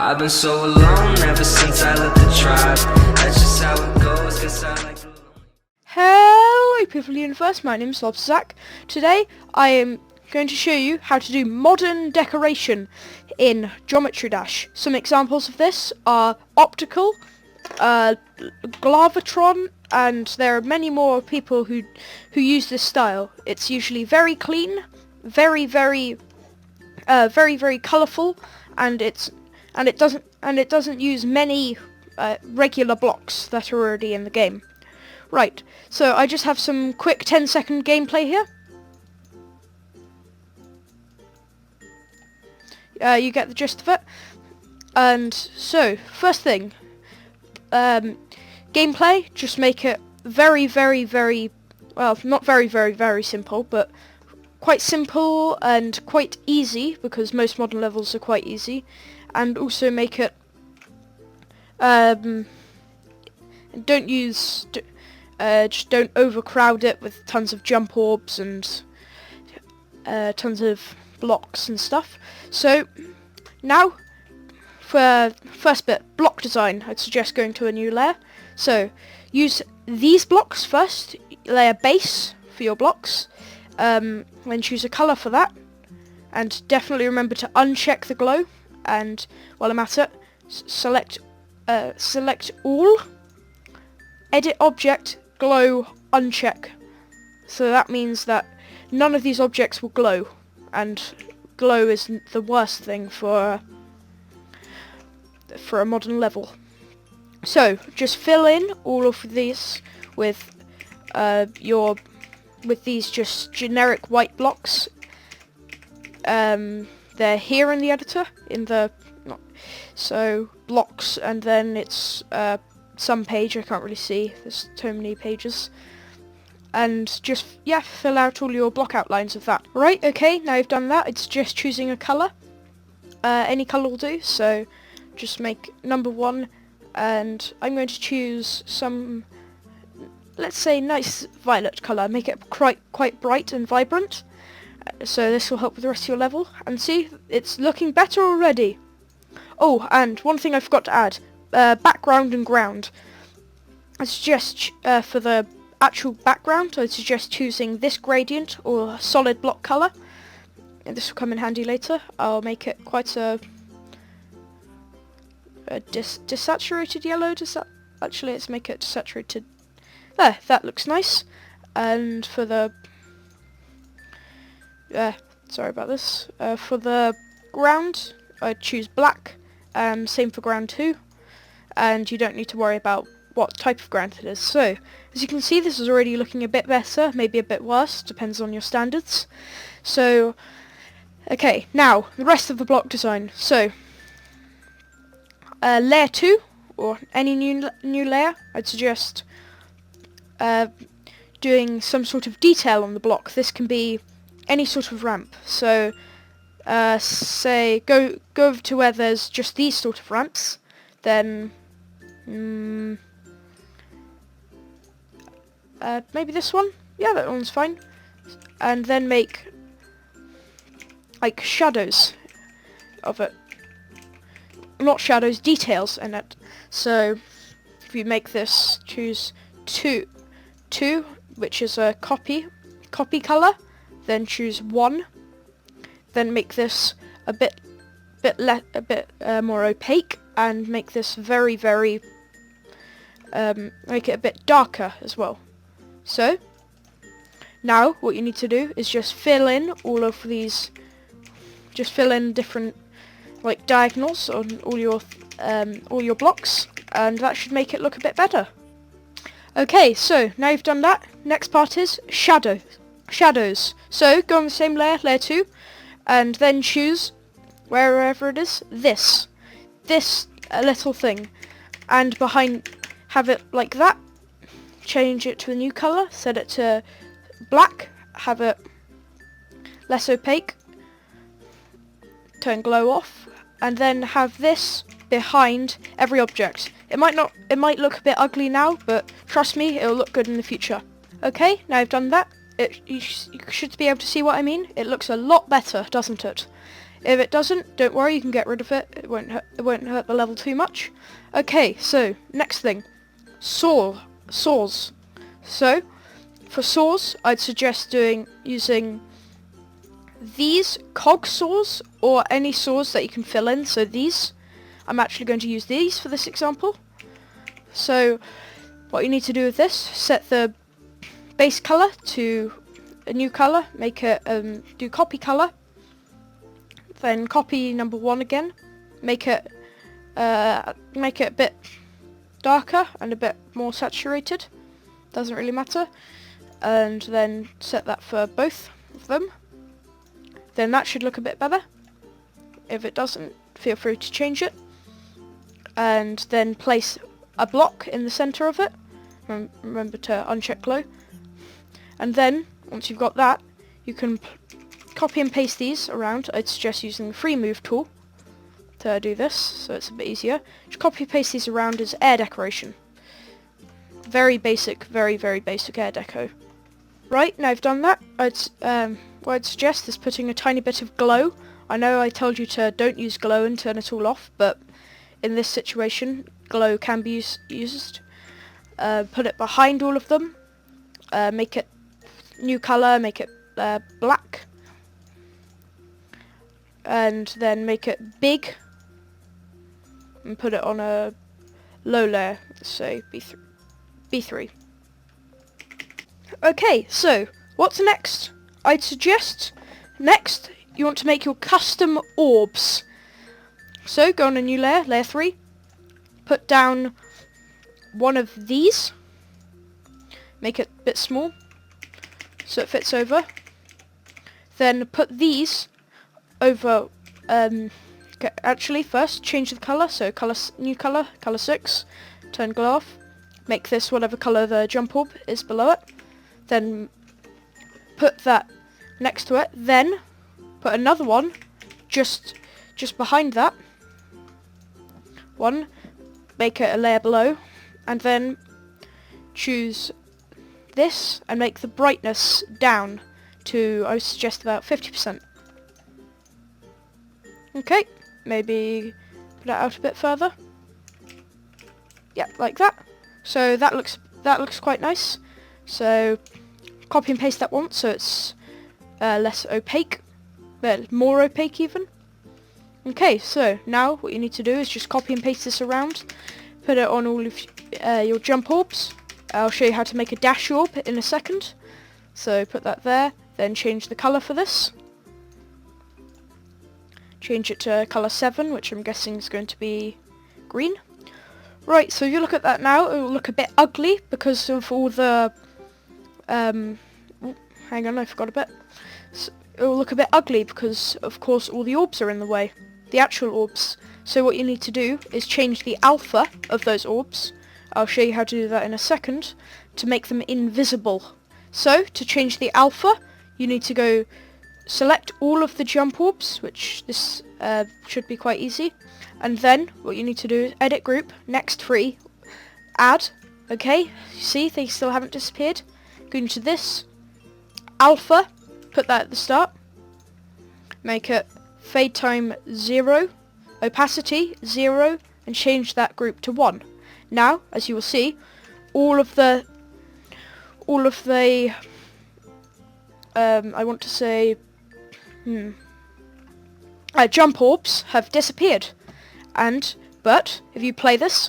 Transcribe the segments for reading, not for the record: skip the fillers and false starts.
I've been so alone ever since I left the tribe. That's just how it goes, guess I like the... Hello people of the universe, my name is Zaak. Today I am going to show you how to do modern decoration in Geometry Dash. Some examples of this are optical, Glavatron, and there are many more people who use this style. It's usually very clean, very colourful, and it doesn't use many regular blocks that are already in the game. Right, so I just have some quick 10-second gameplay here. You get the gist of it. And so, first thing, gameplay, just make it very, well, not very simple, but quite simple and quite easy, because most modern levels are quite easy. And also make it, just don't overcrowd it with tons of jump orbs and tons of blocks and stuff. So now for first bit, block design, I'd suggest going to a new layer. So use these blocks first, layer base for your blocks, then choose a colour for that, and definitely remember to uncheck the glow. And while I'm at it, select all, edit object, glow, uncheck. So that means that none of these objects will glow, and glow is the worst thing for a modern level. So just fill in all of these with these just generic white blocks. They're here in the editor, so blocks, and then it's some page, I can't really see, there's so many pages, and just, yeah, fill out all your block outlines of that. Right, okay, now you've done that, it's just choosing a colour. Any colour will do, so just make number 1, and I'm going to choose some, let's say, nice violet colour, make it quite bright and vibrant. So this will help with the rest of your level, and see, it's looking better already. Oh, and one thing I forgot to add, background and ground. I suggest for the actual background, I suggest choosing this gradient or solid block colour. And this will come in handy later. I'll make it quite a desaturated yellow. Actually, let's make it desaturated. There, that looks nice. And for the sorry about this. For the ground, I'd choose black, and same for ground 2. And you don't need to worry about what type of ground it is. So, as you can see, this is already looking a bit better, maybe a bit worse, depends on your standards. So, okay, now, the rest of the block design. So, layer 2, or any new layer, I'd suggest doing some sort of detail on the block. This can be any sort of ramp. So, say, go over to where there's just these sort of ramps, then maybe this one? Yeah, that one's fine. And then make like shadows of it. Not shadows, details in it. So if you make this, choose 2, which is a copy color, then choose 1, then make this a bit more opaque, and make this very make it a bit darker as well. So now what you need to do is just fill in all of these, just fill in different like diagonals on all your blocks, and that should make it look a bit better. Okay, so now you've done that, next part is shadows. So go on the same layer, layer 2, and then choose wherever it is, this little thing, and behind, have it like that, change it to a new colour, set it to black, have it less opaque, turn glow off, and then have this behind every object. It might look a bit ugly now, but trust me, it'll look good in the future. Okay, now I've done that, you should be able to see what I mean. It looks a lot better, doesn't it? If it doesn't, don't worry, you can get rid of it. It won't hurt the level too much. Okay, so next thing, saws. So for saws, I'd suggest using these cog saws or any saws that you can fill in. So these, I'm actually going to use these for this example. So what you need to do with this, set the base color to a new color, make it do copy color, then copy number 1 again, make it a bit darker and a bit more saturated, doesn't really matter, and then set that for both of them. Then that should look a bit better. If it doesn't, feel free to change it, and then place a block in the center of it. Remember to uncheck glow. And then once you've got that, you can copy and paste these around. I'd suggest using the free move tool to do this, so it's a bit easier. Just copy and paste these around as air decoration. Very basic, very basic air deco. Right, now I've done that, what I'd suggest is putting a tiny bit of glow. I know I told you to don't use glow and turn it all off, but in this situation, glow can be used. Put it behind all of them, make it new color, make it black, and then make it big, and put it on a low layer, say B3. Okay, so what's next? I'd suggest next you want to make your custom orbs. So go on a new layer, layer 3, put down one of these, make it a bit small so it fits over, then put these over, actually first change the colour, so new colour, colour 6, turn glow off, make this whatever colour the jump orb is below it, then put that next to it, then put another one just behind that one, make it a layer below, and then choose this and make the brightness down to, I would suggest, about 50%. Okay, maybe put it out a bit further. Yeah, like that. So that looks quite nice. So copy and paste that once so it's less opaque, well, more opaque even. Okay, so now what you need to do is just copy and paste this around, put it on all of your jump orbs. I'll show you how to make a dash orb in a second. So put that there, then change the colour for this. Change it to colour 7, which I'm guessing is going to be green. Right, so if you look at that now, it will look a bit ugly because of all the... hang on, I forgot a bit. So it will look a bit ugly because, of course, all the orbs are in the way. The actual orbs. So what you need to do is change the alpha of those orbs. I'll show you how to do that in a second, to make them invisible. So, to change the alpha, you need to go select all of the jump orbs, which this should be quite easy, and then what you need to do is edit group, next free, add, okay, see they still haven't disappeared, go into this, alpha, put that at the start, make it fade time 0, opacity 0, and change that group to 1. Now, as you will see, all of the I want to say jump orbs have disappeared, but if you play this,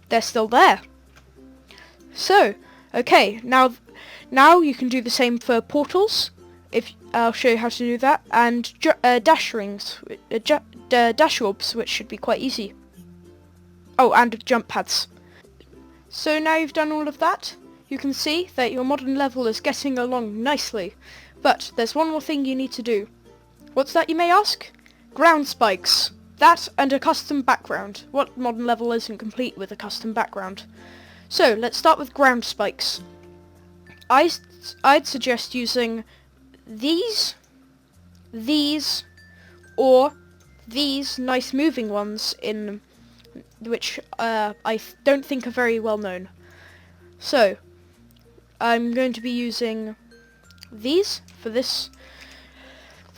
they're still there. So, okay, now you can do the same for portals. I'll show you how to do that, and dash rings, dash orbs, which should be quite easy. Oh, and jump pads. So now you've done all of that, you can see that your modern level is getting along nicely. But there's one more thing you need to do. What's that, you may ask? Ground spikes. That and a custom background. What modern level isn't complete with a custom background? So let's start with ground spikes. I'd suggest using these, or these nice moving ones in which I don't think are very well known. So I'm going to be using these for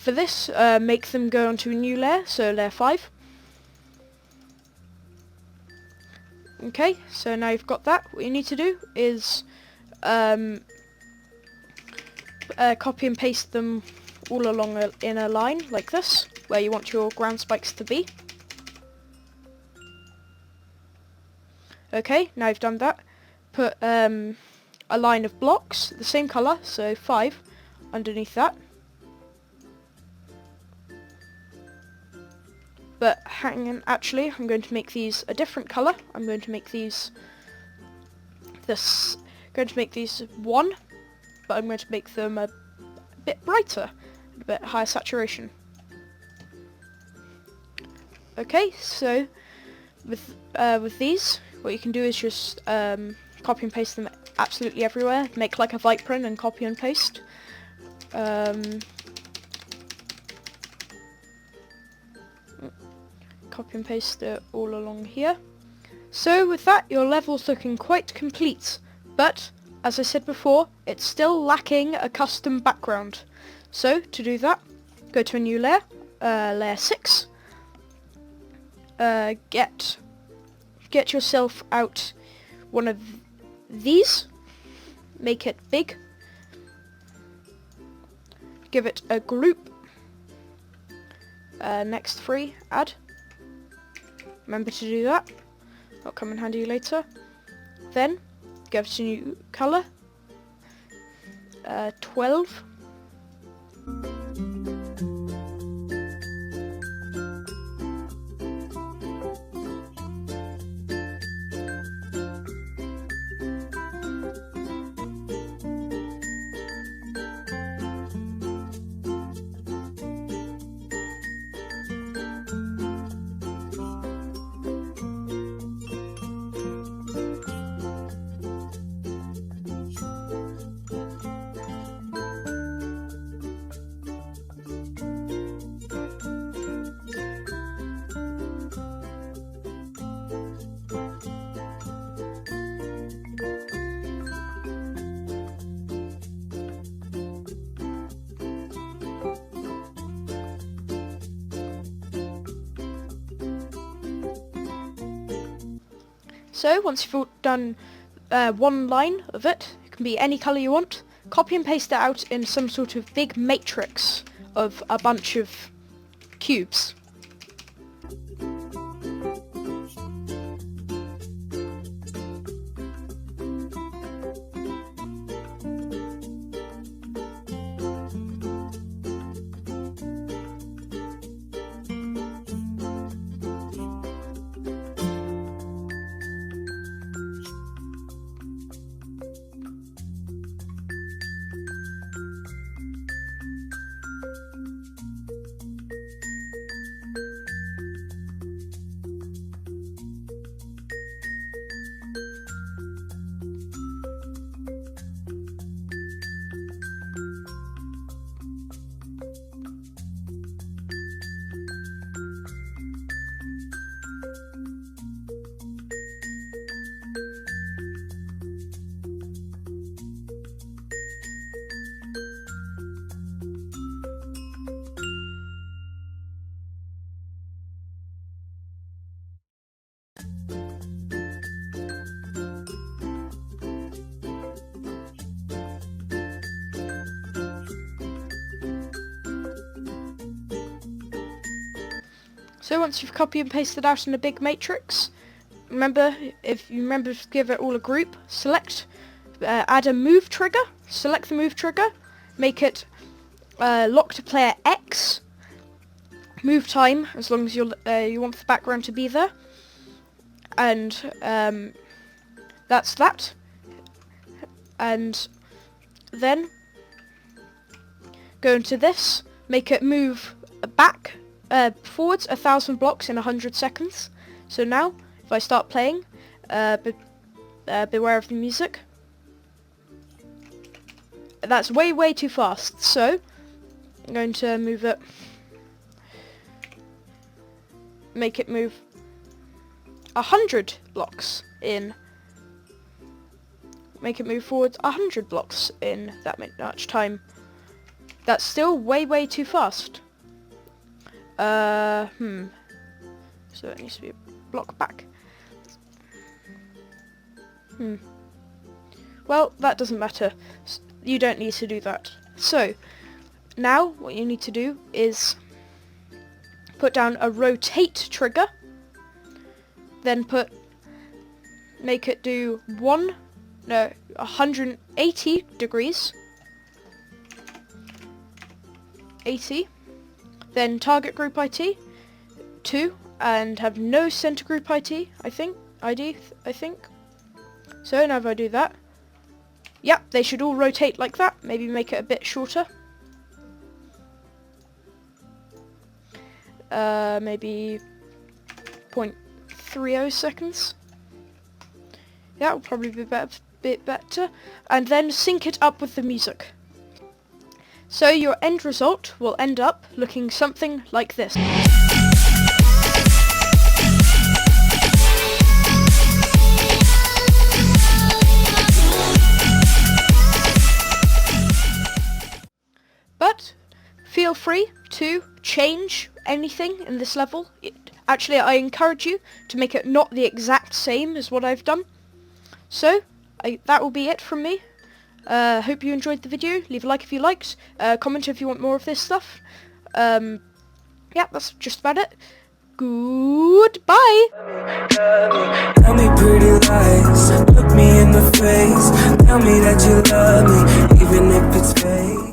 for this, make them go onto a new layer, so layer 5. Okay, so now you've got that. What you need to do is copy and paste them all along in a line like this, where you want your ground spikes to be. Okay, now you've done that. Put a line of blocks, the same colour, so 5, underneath that. But hang on, actually, I'm going to make these a different colour. I'm going to make these going to make these 1, but I'm going to make them a bit brighter, a bit higher saturation. Okay, so with these, what you can do is just copy and paste them absolutely everywhere. Make like a Viprint and copy and paste. Copy and paste it all along here. So with that, your level's looking quite complete, but as I said before, it's still lacking a custom background. So to do that, go to a new layer, layer 6. Get yourself out one of these, make it big, give it a group, next 3, add. Remember to do that, that'll come in handy later. Then, go to new colour, 12. So once you've done one line of it, it can be any colour you want, copy and paste it out in some sort of big matrix of a bunch of cubes. So once you've copy and pasted out in a big matrix, if you remember to give it all a group, select, add a move trigger, select the move trigger, make it lock to player X, move time as long as you want the background to be there, and that's that. And then go into this, make it move back, forwards 1,000 blocks in 100 seconds. So now, if I start playing, beware of the music. That's way too fast, so I'm going to move it, make it move 100 blocks in, make it move forwards 100 blocks in that much time. That's still way too fast. So it needs to be a block back. Well, that doesn't matter. You don't need to do that. So, now what you need to do is put down a rotate trigger, then make it do 180 degrees, 80, then target group IT, 2, and have no center group ID, I think. So now if I do that, yep, they should all rotate like that. Maybe make it a bit shorter. Maybe 0.30 seconds. Yeah, will probably be a bit better. And then sync it up with the music. So your end result will end up looking something like this. But feel free to change anything in this level. Actually, I encourage you to make it not the exact same as what I've done. So, that will be it from me. Hope you enjoyed the video. Leave a like if you liked. Comment if you want more of this stuff. Yeah, that's just about it. Goodbye! Tell me pretty lies, look me in the face. Tell me that you love me, even if it's fake.